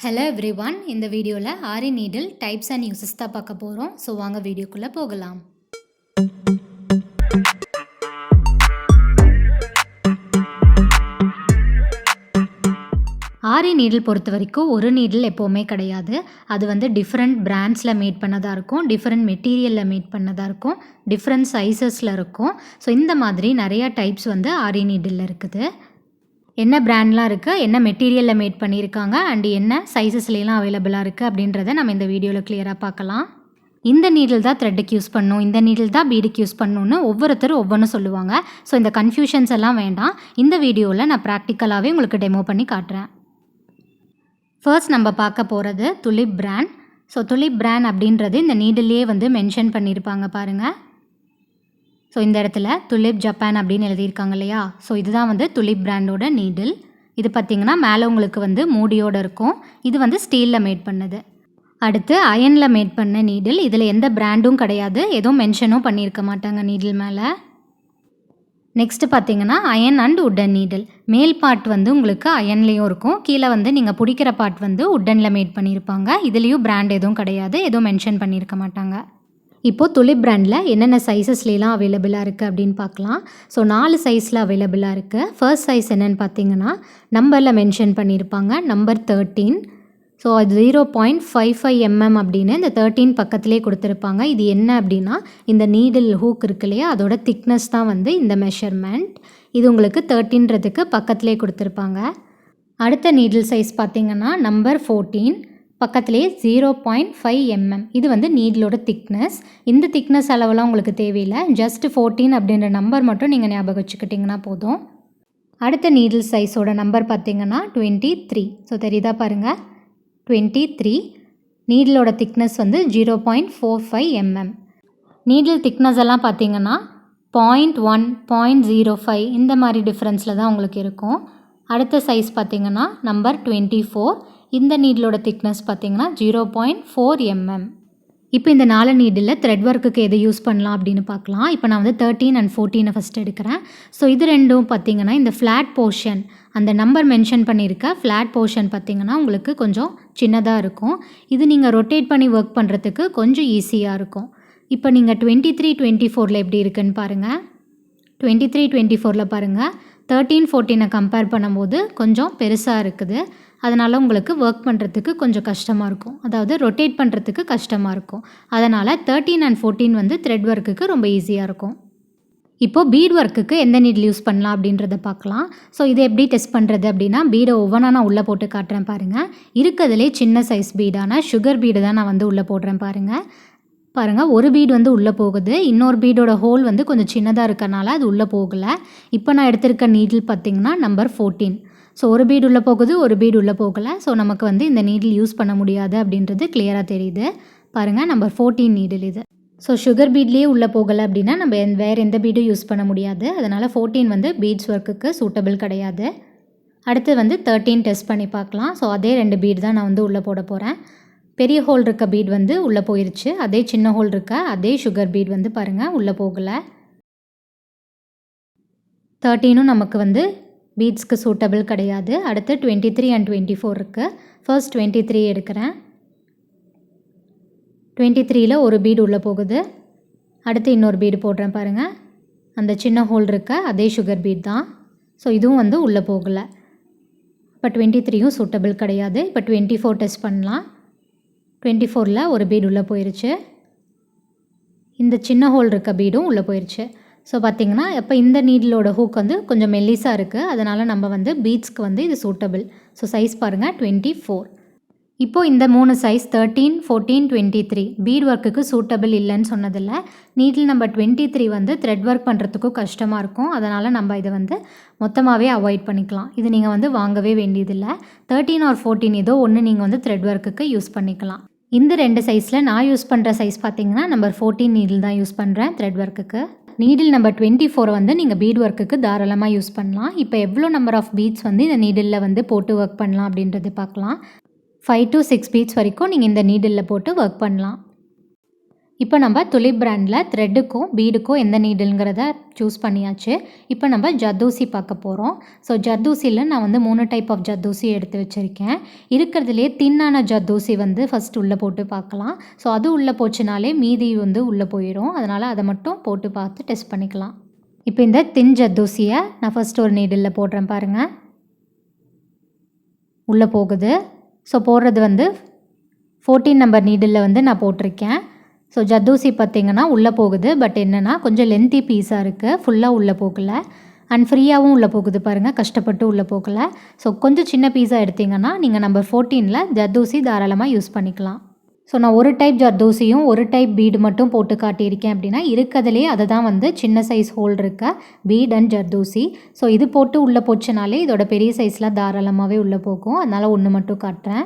Hello everyone, இந்த வீடியோவில் ஆரி needle types and uses தான் பார்க்க போகிறோம். ஸோ வாங்க வீடியோக்குள்ளே போகலாம். ஆரி நீடில் பொறுத்த வரைக்கும் ஒரு நீடில் எப்போவுமே கிடையாது. அது டிஃப்ரெண்ட் பிராண்ட்ஸில் மேட் பண்ணதாக இருக்கும், டிஃப்ரெண்ட் மெட்டீரியலில் மேட் பண்ணதாக இருக்கும், டிஃப்ரெண்ட் சைஸஸில் இருக்கும். ஸோ இந்த மாதிரி நிறையா டைப்ஸ் ஆரி நீடில் இருக்குது. என்ன பிராண்ட்லாம் இருக்குது, என்ன மெட்டீரியலில் மேட் பண்ணியிருக்காங்க அண்ட் என்ன சைஸஸ்லாம் அவைலபிளாக இருக்குது அப்படின்றத நம்ம இந்த வீடியோவில் கிளியராக பார்க்கலாம். இந்த நீடில் தான் த்ரெட்டுக்கு யூஸ் பண்ணணும், இந்த நீடில் தான் பீடுக்கு யூஸ் பண்ணணும்னு ஒவ்வொருத்தரும் ஒவ்வொன்றும் சொல்லுவாங்க. ஸோ இந்த கன்ஃபியூஷன்ஸ் எல்லாம் வேண்டாம். இந்த வீடியோவில் நான் ப்ராக்டிக்கலாகவே உங்களுக்கு டெமோ பண்ணி காட்டுறேன். ஃபர்ஸ்ட் நம்ம பார்க்க போகிறது tulip brand. So tulip brand அப்படின்றது இந்த நீடிலே மென்ஷன் பண்ணியிருப்பாங்க பாருங்கள். ஸோ இந்த இடத்துல துலிப் ஜப்பான் அப்படின்னு எழுதியிருக்காங்க இல்லையா. ஸோ இதுதான் துலிப் பிராண்டோட நீடில். இது பார்த்திங்கன்னா மேலே உங்களுக்கு மூடியோடு இருக்கும். இது ஸ்டீலில் மேட் பண்ணது. அடுத்து அயனில் மேட் பண்ண நீடில். இதில் எந்த பிராண்டும் கிடையாது, எதுவும் மென்ஷனும் பண்ணியிருக்க மாட்டாங்க நீடில் மேலே. நெக்ஸ்ட்டு பார்த்திங்கன்னா அயன் அண்ட் உட்டன் நீடில். மேல் பார்ட் உங்களுக்கு அயன்லேயும் இருக்கும், கீழே நீங்கள் பிடிக்கிற பார்ட் உட்டனில் மேட் பண்ணியிருப்பாங்க. இதுலேயும் பிராண்ட் எதுவும் கிடையாது, எதுவும் மென்ஷன் பண்ணியிருக்க மாட்டாங்க. இப்போது துலிப் பிராண்டில் என்னென்ன சைஸஸ்லாம் அவைலபிளாக இருக்குது அப்படின்னு பார்க்கலாம். ஸோ 4 சைஸில் அவைலபிளாக இருக்குது. ஃபர்ஸ்ட் சைஸ் என்னென்னு பார்த்தீங்கன்னா நம்பரில் மென்ஷன் பண்ணியிருப்பாங்க, நம்பர் 13. ஸோ அது 0.55 mm அப்படின்னு இந்த 13 பக்கத்துலேயே கொடுத்துருப்பாங்க. இது என்ன அப்படின்னா இந்த நீடில் ஹூக் இருக்கு இல்லையா, அதோட திக்னஸ் தான் இந்த மெஷர்மெண்ட். இது உங்களுக்கு 13ன்றதுக்கு பக்கத்துலேயே கொடுத்துருப்பாங்க. அடுத்த நீடில் சைஸ் பார்த்திங்கன்னா நம்பர் 14, பக்கத்துலேயே 0.5 mm. இது நீடிலோட திக்னஸ். இந்த திக்னஸ் அளவெல்லாம் உங்களுக்கு தேவையில்லை, ஜஸ்ட் 14 அப்படின்ற நம்பர் மட்டும் நீங்கள் ஞாபகம் வச்சுக்கிட்டிங்கன்னா போதும். அடுத்த நீடில் சைஸோட நம்பர் பார்த்திங்கன்னா 23. ஸோ தெரியுதா பாருங்கள், 23. நீடிலோட திக்னஸ் 0.45 mm. நீடில் திக்னஸ் எல்லாம் பார்த்திங்கன்னா 0.1, 0.05 இந்த மாதிரி டிஃப்ரென்ஸில் தான் உங்களுக்கு இருக்கும். அடுத்த சைஸ் பார்த்திங்கன்னா நம்பர் 24. இந்த நீடிலோட திக்னஸ் பார்த்திங்கன்னா 0.4 mm. இப்போ இந்த 4 நீடில் த்ரெட் ஒர்க்குக்கு எது யூஸ் பண்ணலாம் அப்படின்னு பார்க்கலாம். இப்போ நான் 13 அண்ட் 14 ஃபஸ்ட் எடுக்கிறேன். ஸோ இது ரெண்டும் பார்த்திங்கன்னா இந்த ஃப்ளாட் போர்ஷன், அந்த நம்பர் மென்ஷன் பண்ணியிருக்க ஃப்ளாட் போர்ஷன் பார்த்திங்கன்னா உங்களுக்கு கொஞ்சம் சின்னதாக இருக்கும். இது நீங்கள் ரொட்டேட் பண்ணி ஒர்க் பண்ணுறதுக்கு கொஞ்சம் ஈஸியாக இருக்கும். இப்போ நீங்கள் 23, 24 எப்படி இருக்குன்னு பாருங்கள். 23, 24 பாருங்கள், 13, 14 கம்பேர் பண்ணும்போது கொஞ்சம் பெருசாக இருக்குது. அதனால் உங்களுக்கு ஒர்க் பண்ணுறதுக்கு கொஞ்சம் கஷ்டமாக இருக்கும், அதாவது ரொட்டேட் பண்ணுறதுக்கு கஷ்டமாக இருக்கும். அதனால் 13 அண்ட் 14 த்ரெட் ஒர்க்குக்கு ரொம்ப ஈஸியாக இருக்கும். இப்போது பீட் ஒர்க்குக்கு எந்த நீடில் யூஸ் பண்ணலாம் அப்படின்றத பார்க்கலாம். ஸோ இதை எப்படி டெஸ்ட் பண்ணுறது அப்படின்னா, பீடை ஒவ்வொன்றா நான் உள்ளே போட்டு காட்டுறேன் பாருங்கள். இருக்கிறதுலே சின்ன சைஸ் பீடான சுகர் பீடு தான் நான் உள்ளே போடுறேன் பாருங்கள். ஒரு பீடு உள்ளே போகுது, இன்னொரு பீடோட ஹோல் கொஞ்சம் சின்னதாக இருக்கறனால அது உள்ளே போகலை. இப்போ நான் எடுத்திருக்க நீடில் பார்த்திங்கன்னா நம்பர் 14. ஸோ ஒரு பீடு உள்ளே போகுது, ஒரு பீடு உள்ளே போகலை. ஸோ நமக்கு இந்த நீடில் யூஸ் பண்ண முடியாது அப்படின்றது கிளியராக தெரியுது பாருங்கள். நம்பர் 14 நீடில் இது. ஸோ சுகர் பீட்லேயே உள்ளே போகலை அப்படின்னா நம்ம வேறு எந்த பீடும் யூஸ் பண்ண முடியாது. அதனால் 14 பீட்ஸ் ஒர்க்குக்கு சூட்டபிள் கிடையாது. அடுத்து 13 டெஸ்ட் பண்ணி பார்க்கலாம். ஸோ அதே 2 பீடு தான் நான் உள்ளே போட போகிறேன். பெரிய ஹோல் இருக்க பீட் உள்ளே போயிடுச்சு, அதே சின்ன ஹோல் இருக்க அதே சுகர் பீட் பாருங்கள் உள்ளே போகலை. 13 நமக்கு பீட்ஸ்க்கு சூட்டபிள் கிடையாது. அடுத்து 23 அண்ட் 24 இருக்குது. ஃபர்ஸ்ட் 23 எடுக்கிறேன். 23ல் ஒரு பீடு உள்ளே போகுது. அடுத்து இன்னொரு பீடு போடுறேன் பாருங்கள். அந்த சின்ன ஹோல் இருக்க அதே சுகர் பீட் தான். ஸோ இதுவும் உள்ளே போகலை. இப்போ 23யும் சூட்டபிள் கிடையாது. இப்போ 24 டெஸ்ட் பண்ணலாம். 24ல் ஒரு பீடு உள்ளே போயிடுச்சு, இந்த சின்ன ஹோல் இருக்க பீடும் உள்ளே போயிடுச்சு. ஸோ பார்த்திங்கன்னா இப்போ இந்த நீடிலோட ஹூக் கொஞ்சம் மெல்லிஸாக இருக்குது, அதனால் நம்ம பீட்ஸ்க்கு இது சூட்டபிள். ஸோ சைஸ் பாருங்கள் 24. இப்போது இந்த 3 சைஸ் 13, 14, 23 பீட் ஒர்க்குக்கு சூட்டபிள் இல்லைன்னு சொன்னதில்லை. நீடில் நம்பர் 23 த்ரெட் ஒர்க் பண்ணுறதுக்கும் கஷ்டமாக இருக்கும். அதனால் நம்ம இதை மொத்தமாகவே அவாய்ட் பண்ணிக்கலாம். இது நீங்கள் வாங்கவே வேண்டியதில்லை. 13 ஆர் 14 ஏதோ ஒன்று நீங்கள் த்ரெட் ஒர்க்குக்கு யூஸ் பண்ணிக்கலாம். இந்த 2 சைஸில் நான் யூஸ் பண்ணுற சைஸ் பார்த்திங்கன்னா நம்பர் 14 நீடில் தான் யூஸ் பண்ணுறேன் த்ரெட் ஒர்க்குக்கு. நீடில் நம்பர் 24 நீங்கள் பீட் ஒர்க்குக்கு தாராளமாக யூஸ் பண்ணலாம். இப்போ எவ்வளோ நம்பர் ஆஃப் பீட்ஸ் இந்த நீடிலில் போட்டு ஒர்க் பண்ணலாம் அப்படின்றது பார்க்கலாம். 5 to 6 பீட்ஸ் வரைக்கும் நீங்கள் இந்த நீடிலில் போட்டு ஒர்க் பண்ணலாம். இப்போ நம்ம துலிப் பிராண்டில் த்ரெட்டுக்கும் பீடுக்கும் எந்த நீடில்ங்கிறத சூஸ் பண்ணியாச்சு. இப்போ நம்ம ஜர்தோசி பார்க்க போகிறோம். ஸோ ஜர்தோசியில் நான் வந்து 3 டைப் ஆஃப் ஜர்தோசி எடுத்து வச்சுருக்கேன். இருக்கிறதுலே தின்னான ஜர்தோசி வந்து ஃபஸ்ட் உள்ளே போட்டு பார்க்கலாம். ஸோ அது உள்ளே போச்சுனாலே மீதி வந்து உள்ளே போயிடும். அதனால் அதை மட்டும் போட்டு பார்த்து டெஸ்ட் பண்ணிக்கலாம். இப்போ இந்த தின் ஜர்தோசியை நான் ஃபஸ்ட் ஒரு நீடிலில் போடுறேன் பாருங்கள். உள்ளே போகுது. ஸோ போடுறது வந்து 14 நம்பர் நீடிலில் வந்து நான் போட்டிருக்கேன். ஸோ ஜர்தோசி பார்த்திங்கன்னா உள்ளே போகுது. பட் என்னென்னா கொஞ்சம் லென்த்தி பீஸாக இருக்குது. ஃபுல்லாக உள்ளே போகலை. அண்ட் ஃப்ரீயாகவும் உள்ளே போகுது பாருங்கள். கஷ்டப்பட்டு உள்ளே போகலை. ஸோ கொஞ்சம் சின்ன பீஸாக எடுத்திங்கன்னா நீங்கள் நம்பர் 14ல் ஜர்தோசி தாராளமாக யூஸ் பண்ணிக்கலாம். ஸோ நான் ஒரு டைப் ஜர்தோசியும் ஒரு டைப் பீடு மட்டும் போட்டு காட்டியிருக்கேன் அப்படின்னா இருக்கிறதுலே அதை தான் வந்து சின்ன சைஸ் ஹோல் இருக்க பீட் அண்ட் ஜர்தோசி. ஸோ இது போட்டு உள்ளே போச்சுனாலே இதோட பெரிய சைஸ்லாம் தாராளமாகவே உள்ளே போகும். அதனால் ஒன்று மட்டும் காட்டுறேன்.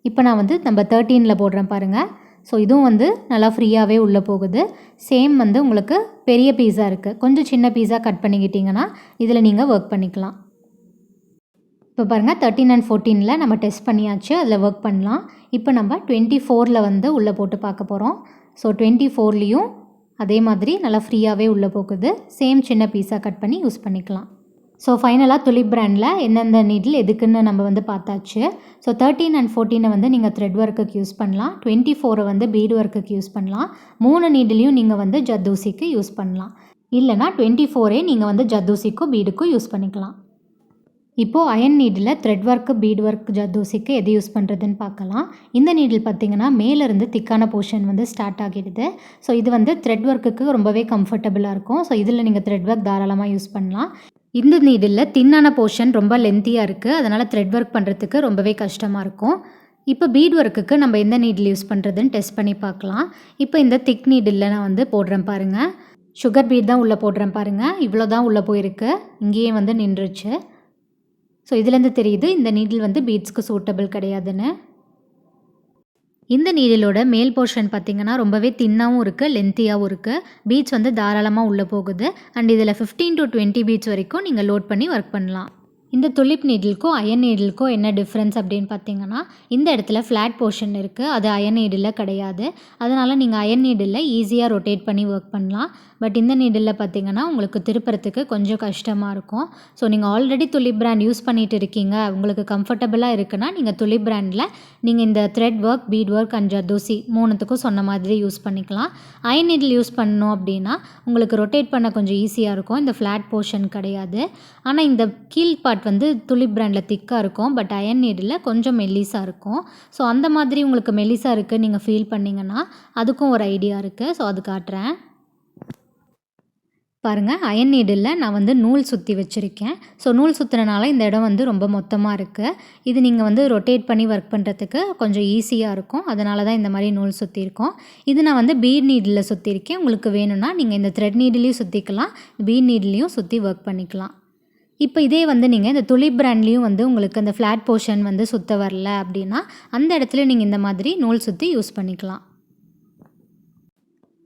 இப்போ நான் வந்து நம்பர் 13ல் போடுறேன் பாருங்கள். ஸோ இதுவும் வந்து நல்லா ஃப்ரீயாகவே உள்ளே போகுது. சேம் வந்து உங்களுக்கு பெரிய பீஸாக இருக்குது. கொஞ்சம் சின்ன பீஸாக கட் பண்ணிக்கிட்டிங்கன்னா இதில் நீங்கள் ஒர்க் பண்ணிக்கலாம். இப்போ பாருங்கள் 13 அண்ட் 14ல் நம்ம டெஸ்ட் பண்ணியாச்சு. அதில் ஒர்க் பண்ணலாம். இப்போ நம்ம 24ல் வந்து உள்ளே போட்டு பார்க்க போகிறோம். ஸோ 24லேயும் அதே மாதிரி நல்லா ஃப்ரீயாகவே உள்ளே போகுது. சேம் சின்ன பீஸாக கட் பண்ணி யூஸ் பண்ணிக்கலாம். ஸோ ஃபைனலாக துலிப் பிராண்டில் எந்தெந்த நீடில் எதுக்குன்னு நம்ம வந்து பார்த்தாச்சு. ஸோ 13 அண்ட் 14 வந்து நீங்கள் த்ரெட் ஒர்க்குக்கு யூஸ் பண்ணலாம். 24 வந்து பீடு ஒர்க்குக்கு யூஸ் பண்ணலாம். 3 நீடிலையும் நீங்கள் வந்து ஜர்தோசிக்கு யூஸ் பண்ணலாம். இல்லைனா 24 நீங்கள் வந்து ஜர்தோசிக்கும் பீடுக்கும் யூஸ் பண்ணிக்கலாம். இப்போது அயன் needle thread work bead work ஜர்தோசிக்கு எது யூஸ் பண்ணுறதுன்னு பார்க்கலாம். இந்த நீடில் பார்த்திங்கன்னா மேலேருந்து திக்கான போர்ஷன் வந்து ஸ்டார்ட் ஆகிடுது. ஸோ இது வந்து த்ரெட் ஒர்க்குக்கு ரொம்பவே கம்ஃபர்டபுளாக இருக்கும். ஸோ இதில் நீங்கள் த்ரெட் ஒர்க் தாராளமாக யூஸ் பண்ணலாம். இந்த நீடில் தின்னான போர்ஷன் ரொம்ப லென்த்தியாக இருக்குது. அதனால் த்ரெட் ஒர்க் பண்ணுறதுக்கு ரொம்பவே கஷ்டமாக இருக்கும். இப்போ பீட் ஒர்க்குக்கு நம்ம எந்த நீடில் யூஸ் பண்ணுறதுன்னு டெஸ்ட் பண்ணி பார்க்கலாம். இப்போ இந்த திக் நீடில் நான் வந்து போடுறேன் பாருங்கள். சுகர் பீட் தான் உள்ளே போடுறேன் பாருங்கள். இவ்வளோ தான் உள்ளே போயிருக்கு. இங்கேயே வந்து நின்றுச்சு. ஸோ இதுலேருந்து தெரியுது இந்த நீடில் வந்து பீட்ஸ்க்கு சூட்டபிள் கிடையாதுன்னு. இந்த நீடிலோட மேல் போர்ஷன் பார்த்திங்கன்னா ரொம்பவே தின்னாகவும் இருக்குது, லென்த்தியாகவும் இருக்குது. பீட்ஸ் வந்து தாராளமாக உள்ளே போகுது. அண்ட் இதில் 15 to 20 பீட்ஸ் வரைக்கும் நீங்கள் லோட் பண்ணி ஒர்க் பண்ணலாம். இந்த துலிப் நீடிலுக்கும் அயன் நீடிலுக்கும் என்ன டிஃப்ரென்ஸ் அப்படின்னு பார்த்தீங்கன்னா இந்த இடத்துல ஃப்ளாட் போர்ஷன் இருக்குது. அது அயன் நீடிலில் கிடையாது. அதனால் நீங்கள் அயன் நீடிலில் ஈஸியாக ரொட்டேட் பண்ணி ஒர்க் பண்ணலாம். பட் இந்த நீடிலில் பார்த்தீங்கன்னா உங்களுக்கு திருப்புறத்துக்கு கொஞ்சம் கஷ்டமாக இருக்கும். ஸோ நீங்கள் ஆல்ரெடி துலிப் பிராண்ட் யூஸ் பண்ணிகிட்டு இருக்கீங்க, உங்களுக்கு கம்ஃபர்டபுளாக இருக்குன்னா நீங்கள் துலிப் பிராண்டில் நீங்கள் இந்த thread work, bead work and zardozi 3த்துக்கும் சொன்ன மாதிரி யூஸ் பண்ணிக்கலாம். அயன் நீடில் யூஸ் பண்ணணும் அப்படின்னா உங்களுக்கு ரொட்டேட் பண்ண கொஞ்சம் ஈஸியாக இருக்கும். இந்த ஃப்ளாட் போர்ஷன் கிடையாது. ஆனால் இந்த கீழ் பார்ட் வந்து துலிப் பிராண்டில் திக்காக இருக்கும். பட் அயன் நீடில் கொஞ்சம் மெல்லிஸாக இருக்கும். ஸோ அந்த மாதிரி உங்களுக்கு மெல்லிஸாக இருக்குது நீங்கள் ஃபீல் பண்ணிங்கன்னா அதுக்கும் ஒரு ஐடியா இருக்குது. ஸோ அது காட்டுறேன் பாருங்கள். அயன் நீடில் நான் வந்து நூல் சுற்றி வச்சுருக்கேன். ஸோ நூல் சுற்றுறனால இந்த இடம் வந்து ரொம்ப மொத்தமாக இருக்குது. இது நீங்கள் வந்து ரொட்டேட் பண்ணி ஒர்க் பண்ணுறதுக்கு கொஞ்சம் ஈஸியாக இருக்கும். அதனால தான் இந்த மாதிரி நூல் சுற்றிருக்கோம். இது நான் வந்து பீட் நீடில் சுற்றிருக்கேன். உங்களுக்கு வேணும்னா நீங்கள் இந்த த்ரெட் நீடிலையும் சுற்றிக்கலாம், பீட் நீடிலையும் சுற்றி ஒர்க் பண்ணிக்கலாம். இப்போ இதே வந்து நீங்கள் இந்த துலிப் பிராண்ட்லேயும் வந்து உங்களுக்கு அந்த ஃப்ளாட் போர்ஷன் வந்து சுற்ற வரல அப்படின்னா அந்த இடத்துல நீங்கள் இந்த மாதிரி நூல் சுற்றி யூஸ் பண்ணிக்கலாம்.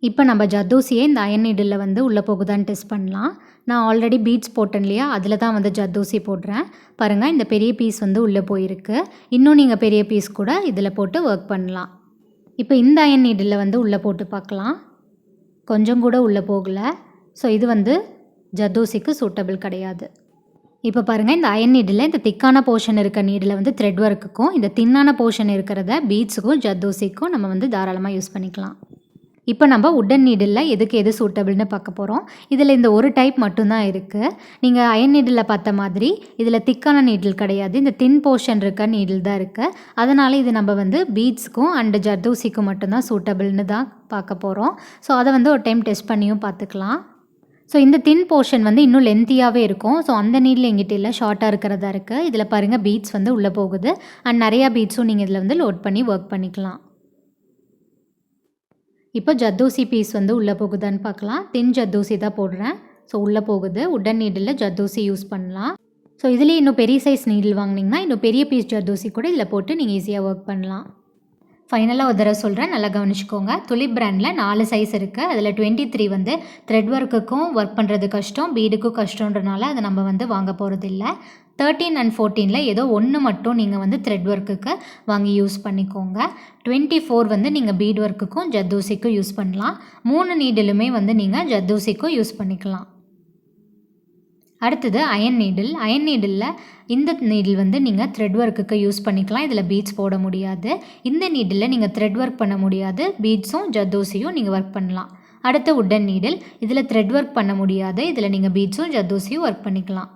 இப்போ நம்ம ஜர்தோசியை இந்த அயன் நீடில் வந்து உள்ளே போகுதான்னு டெஸ்ட் பண்ணலாம். நான் ஆல்ரெடி பீட்ஸ் போட்டேன் இல்லையா, அதில் தான் வந்து ஜர்தோசி போடுறேன் பாருங்கள். இந்த பெரிய பீஸ் வந்து உள்ளே போயிருக்கு. இன்னும் நீங்கள் பெரிய பீஸ் கூட இதில் போட்டு ஒர்க் பண்ணலாம். இப்போ இந்த அயன் நீடில் வந்து உள்ளே போட்டு பார்க்கலாம். கொஞ்சம் கூட உள்ளே போகலை. ஸோ இது வந்து ஜர்தோசிக்கு சூட்டபிள் கிடையாது. இப்போ பாருங்கள், இந்த அயன் நீடில் இந்த திக்கான போர்ஷன் இருக்க நீடில் வந்து த்ரெட் ஒர்க்குக்கும் இந்த தின்னான போர்ஷன் இருக்கிறத பீட்ஸுக்கும் ஜர்தோசிக்கும் நம்ம வந்து தாராளமாக யூஸ் பண்ணிக்கலாம். இப்போ நம்ம உட்டன் நீடில் எதுக்கு எது சூட்டபிள்னு பார்க்க போகிறோம். இதில் இந்த ஒரு டைப் மட்டும்தான் இருக்குது. நீங்கள் அயன் நீடில் பார்த்த மாதிரி இதில் திக்கான நீடில் கிடையாது. இந்த தின் போர்ஷன் இருக்க நீடில் தான் இருக்குது. அதனால் இது நம்ம வந்து பீட்ஸுக்கும் அண்டு ஜர்தோசிக்கும் மட்டும்தான் சூட்டபிள்னு தான் பார்க்க போகிறோம். ஸோ அதை வந்து ஒரு டைம் டெஸ்ட் பண்ணியும் பார்த்துக்கலாம். ஸோ இந்த தின் போர்ஷன் வந்து இன்னும் லென்த்தியாகவே இருக்கும். ஸோ அந்த நீடில் எங்கிட்ட இல்லை, ஷார்ட்டாக இருக்கிறதா இருக்குது. இதில் பாருங்கள் பீட்ஸ் வந்து உள்ளே போகுது. அண்ட் நிறையா பீட்ஸும் நீங்கள் இதில் வந்து லோட் பண்ணி ஒர்க் பண்ணிக்கலாம். இப்போ ஜர்தோசி பீஸ் வந்து உள்ளே போகுதான்னு பார்க்கலாம். தின் ஜர்தோசி தான் போடுறேன். ஸோ உள்ளே போகுது. உட்டன் நீடில் ஜர்தோசி யூஸ் பண்ணலாம். ஸோ இதுலேயே இன்னும் பெரிய சைஸ் நீடில் வாங்கினீங்கன்னா இன்னும் பெரிய பீஸ் ஜர்தோசி கூட இதில் போட்டு நீங்கள் ஈஸியாக ஒர்க் பண்ணலாம். ஃபைனலாக ஒரு தடவை சொல்கிறேன், நல்லா கவனிச்சுக்கோங்க. துலிப் பிராண்டில் 4 சைஸ் இருக்குது. அதில் 23 வந்து த்ரெட் ஒர்க்குக்கும் ஒர்க் பண்ணுறது கஷ்டம், பீடுக்கும் கஷ்டன்றனால அதை நம்ம வந்து வாங்க போகிறது இல்லை. 13 and 14ல் ஏதோ ஒன்று மட்டும் நீங்கள் வந்து த்ரெட் ஒர்க்குக்கு வாங்கி யூஸ் பண்ணிக்கோங்க. 24 வந்து நீங்கள் பீட் ஒர்க்குக்கும் ஜர்தோசிக்கும் யூஸ் பண்ணலாம். 3 நீடிலுமே வந்து நீங்கள் ஜர்தோசிக்கும் யூஸ் பண்ணிக்கலாம். அடுத்தது அயன் நீடில். அயன் நீடிலில் இந்த நீடில் வந்து நீங்கள் த்ரெட் ஒர்க்குக்கு யூஸ் பண்ணிக்கலாம். இதில் பீட்ஸ் போட முடியாது. இந்த நீடிலில் நீங்கள் த்ரெட் ஒர்க் பண்ண முடியாது. பீட்ஸும் ஜர்தோசியும் நீங்கள் ஒர்க் பண்ணலாம். அடுத்து உட்டன் நீடில். இதில் த்ரெட் ஒர்க் பண்ண முடியாது. இதில் நீங்கள் பீட்ஸும் ஜர்தோசியும் ஒர்க் பண்ணிக்கலாம்.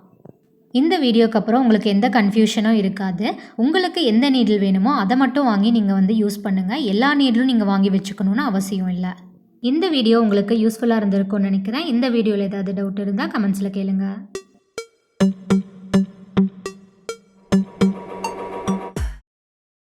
இந்த வீடியோக்கு அப்புறம் உங்களுக்கு எந்த கன்ஃபியூஷனும் இருக்காது. உங்களுக்கு எந்த நீடில் வேணுமோ அதை மட்டும் வாங்கி நீங்கள் வந்து யூஸ் பண்ணுங்கள். எல்லா நீடிலும் நீங்கள் வாங்கி வச்சுக்கணுன்னு அவசியம் இல்லை. இந்த வீடியோ உங்களுக்கு யூஸ்ஃபுல்லாக இருந்திருக்கும்னு நினைக்கிறேன். இந்த வீடியோவில் ஏதாவது டவுட் இருந்தால் கமெண்ட்ஸில் கேளுங்கள்.